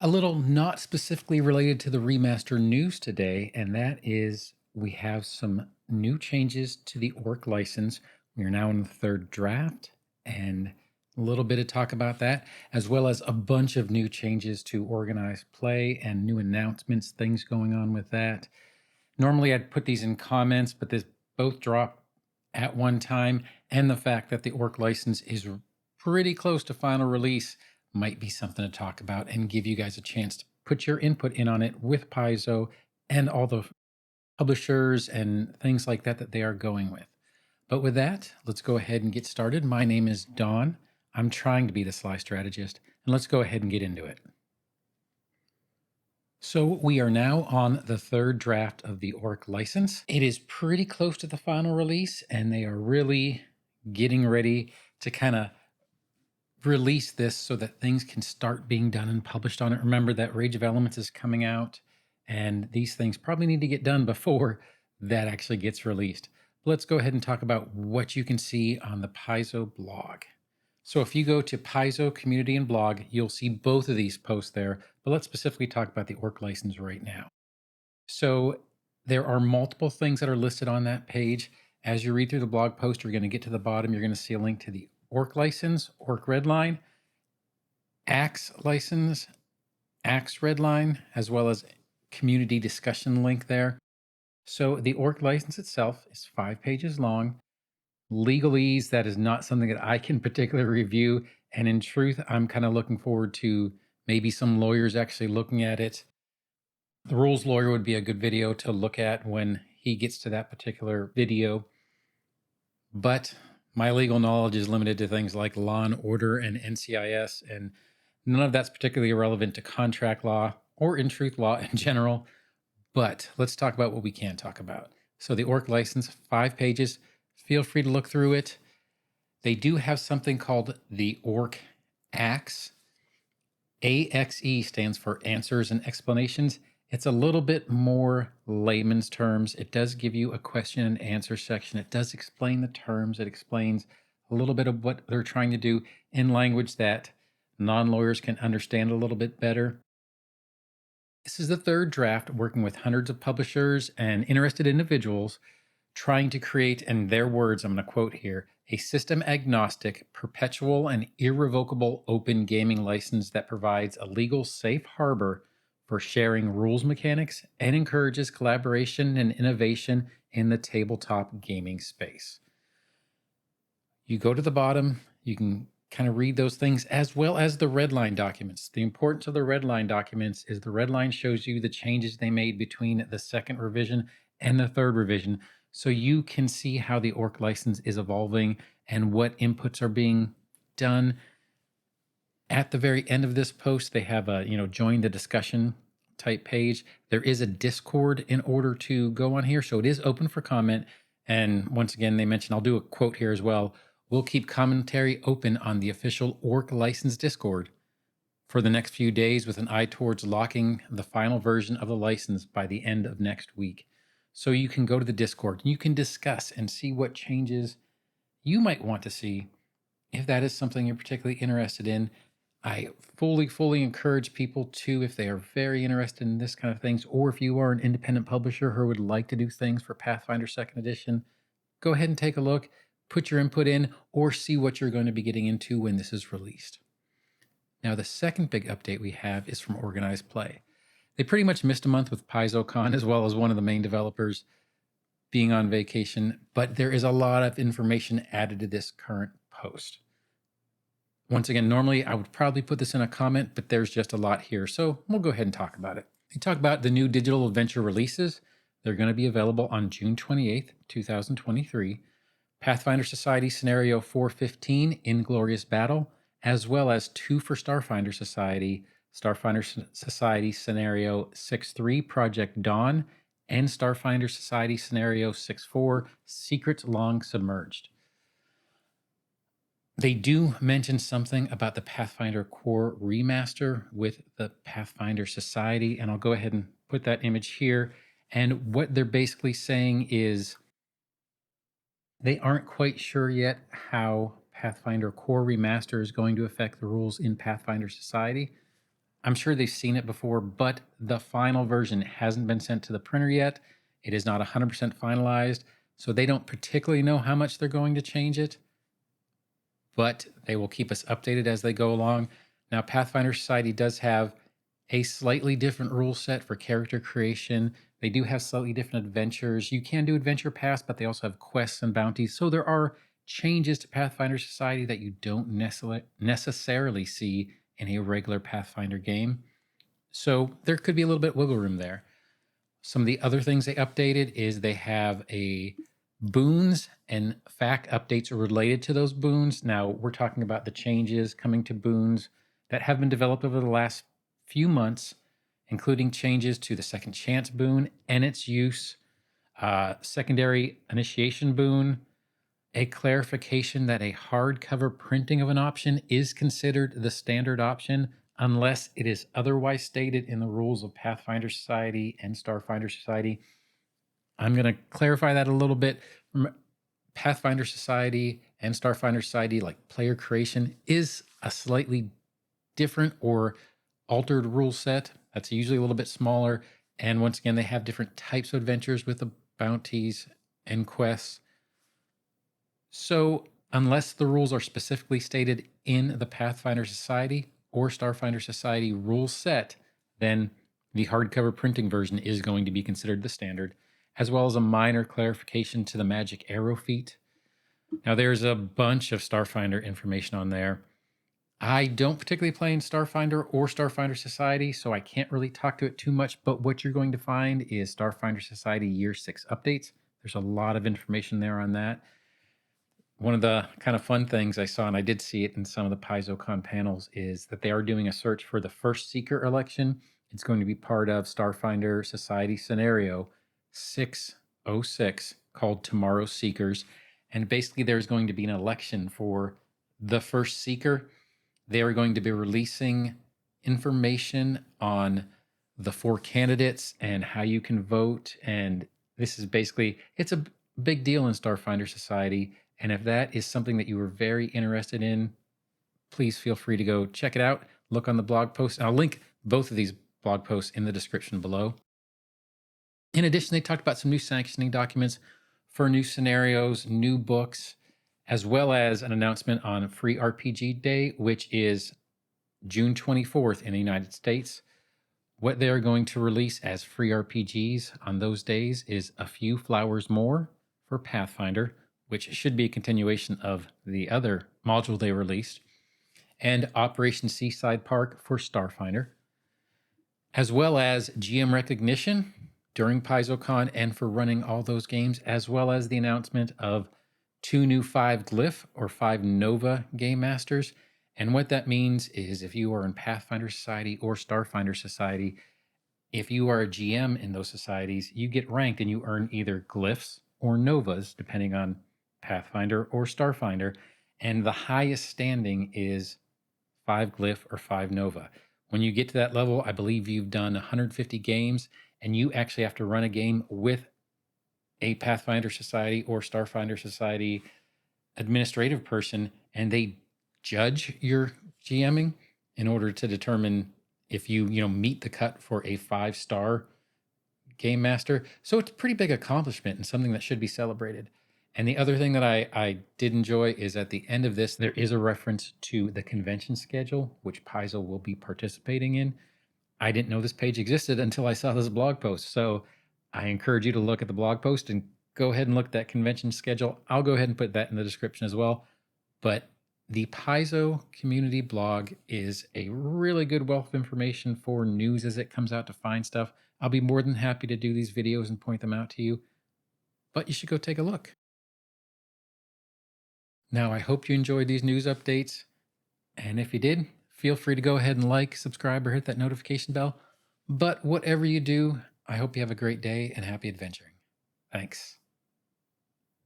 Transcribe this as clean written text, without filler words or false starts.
A little not specifically related to the remaster news today, and that is we have some new changes to the ORC license. We are now in the third draft, and a little bit of talk about that, as well as a bunch of new changes to organized play and new announcements, things going on with that. Normally, I'd put these in comments, but this both drop at one time, and the fact that the ORC license is pretty close to final release might be something to talk about and give you guys a chance to put your input in on it with Paizo and all the publishers and things like that that they are going with. But with that, let's go ahead and get started. My name is Don. I'm trying to be the Sly Strategist, and let's go ahead and get into it. So we are now on the third draft of the ORC license. It is pretty close to the final release, and they are really getting ready to kind of release this so that things can start being done and published on it. Remember that Rage of Elements is coming out, and these things probably need to get done before that actually gets released. Let's go ahead and talk about what you can see on the Paizo blog. So if you go to Paizo Community and Blog, you'll see both of these posts there, but let's specifically talk about the ORC license right now. So there are multiple things that are listed on that page. As you read through the blog post, you're going to get to the bottom, you're going to see a link to the ORC license, ORC Redline, Axe license, Axe Redline, as well as community discussion link there. So the ORC license itself is 5 pages long. Legalese, that is not something that I can particularly review. And in truth, I'm kind of looking forward to maybe some lawyers actually looking at it. The rules lawyer would be a good video to look at when he gets to that particular video. But my legal knowledge is limited to things like law and order and NCIS, and none of that's particularly relevant to contract law or in truth law in general. But let's talk about what we can talk about. So the ORC license, 5 pages. Feel free to look through it. They do have something called the ORC AXE. AXE stands for Answers and Explanations. It's a little bit more layman's terms. It does give you a question and answer section. It does explain the terms. It explains a little bit of what they're trying to do in language that non-lawyers can understand a little bit better. This is the third draft, working with hundreds of publishers and interested individuals trying to create, in their words, I'm going to quote here, a system agnostic, perpetual, and irrevocable open gaming license that provides a legal safe harbor for sharing rules mechanics and encourages collaboration and innovation in the tabletop gaming space. You go to the bottom, you can kind of read those things as well as the red line documents. The importance of the red line documents is the red line shows you the changes they made between the second revision and the third revision. So you can see how the ORC license is evolving and what inputs are being done. At the very end of this post, they have a, join the discussion type page. There is a Discord in order to go on here. So it is open for comment. And once again, they mentioned, I'll do a quote here as well. We'll keep commentary open on the official ORC license Discord for the next few days with an eye towards locking the final version of the license by the end of next week. So you can go to the Discord, you can discuss and see what changes you might want to see if that is something you're particularly interested in. I fully encourage people to, if they are very interested in this kind of things, or if you are an independent publisher who would like to do things for Pathfinder 2nd Edition, go ahead and take a look, put your input in, or see what you're going to be getting into when this is released. Now, the second big update we have is from Organized Play. They pretty much missed a month with PaizoCon, as well as one of the main developers being on vacation, but there is a lot of information added to this current post. Once again, normally I would probably put this in a comment, but there's just a lot here, so we'll go ahead and talk about it. They talk about the new digital adventure releases. They're going to be available on June 28th, 2023. Pathfinder Society Scenario 415, Inglorious Battle, as well as 2 for Starfinder Society, Starfinder Society Scenario 6.3, Project Dawn, and Starfinder Society Scenario 6.4, Secrets Long Submerged. They do mention something about the Pathfinder Core remaster with the Pathfinder Society, and I'll go ahead and put that image here. And what they're basically saying is they aren't quite sure yet how Pathfinder Core Remaster is going to affect the rules in Pathfinder Society. I'm sure they've seen it before, but the final version hasn't been sent to the printer yet. It is not 100% finalized, so they don't particularly know how much they're going to change it, but they will keep us updated as they go along. Now, Pathfinder Society does have a slightly different rule set for character creation. They do have slightly different adventures. You can do Adventure Pass, but they also have quests and bounties. So there are changes to Pathfinder Society that you don't necessarily see in a regular Pathfinder game. So there could be a little bit wiggle room there. Some of the other things they updated is they have a boons and fact updates related to those boons. Now we're talking about the changes coming to boons that have been developed over the last few months, including changes to the second chance boon and its use, secondary initiation boon, a clarification that a hardcover printing of an option is considered the standard option unless it is otherwise stated in the rules of Pathfinder Society and Starfinder Society. I'm going to clarify that a little bit. Pathfinder Society and Starfinder Society, like player creation, is a slightly different or altered rule set. That's usually a little bit smaller. And once again, they have different types of adventures with the bounties and quests. So, unless the rules are specifically stated in the Pathfinder Society or Starfinder Society rule set, then the hardcover printing version is going to be considered the standard, as well as a minor clarification to the magic arrow feat. Now, there's a bunch of Starfinder information on there. I don't particularly play in Starfinder or Starfinder Society, so I can't really talk to it too much, but what you're going to find is Starfinder Society Year 6 updates. There's a lot of information there on that. One of the kind of fun things I saw, and I did see it in some of the PaizoCon panels, is that they are doing a search for the first Seeker election. It's going to be part of Starfinder Society scenario 606 called Tomorrow's Seekers. And basically, there's going to be an election for the first Seeker. They are going to be releasing information on the 4 candidates and how you can vote. And this is basically, it's a big deal in Starfinder Society. And if that is something that you are very interested in, please feel free to go check it out. Look on the blog post. And I'll link both of these blog posts in the description below. In addition, they talked about some new sanctioning documents for new scenarios, new books, as well as an announcement on Free RPG Day, which is June 24th in the United States. What they are going to release as free RPGs on those days is A Few Flowers More for Pathfinder, which should be a continuation of the other module they released, and Operation Seaside Park for Starfinder, as well as GM recognition during PaizoCon and for running all those games, as well as the announcement of 2 new 5 Glyph or 5 Nova Game Masters. And what that means is if you are in Pathfinder Society or Starfinder Society, if you are a GM in those societies, you get ranked and you earn either Glyphs or Novas, depending on Pathfinder or Starfinder, and the highest standing is 5 Glyph or 5 Nova. When you get to that level, I believe you've done 150 games, and you actually have to run a game with a Pathfinder Society or Starfinder Society administrative person, and they judge your GMing in order to determine if you meet the cut for a 5-star game master. So it's a pretty big accomplishment and something that should be celebrated. And the other thing that I did enjoy is at the end of this, there is a reference to the convention schedule, which Paizo will be participating in. I didn't know this page existed until I saw this blog post. So I encourage you to look at the blog post and go ahead and look at that convention schedule. I'll go ahead and put that in the description as well. But the Paizo community blog is a really good wealth of information for news as it comes out to find stuff. I'll be more than happy to do these videos and point them out to you, but you should go take a look. Now, I hope you enjoyed these news updates. And if you did, feel free to go ahead and like, subscribe, or hit that notification bell. But whatever you do, I hope you have a great day and happy adventuring. Thanks.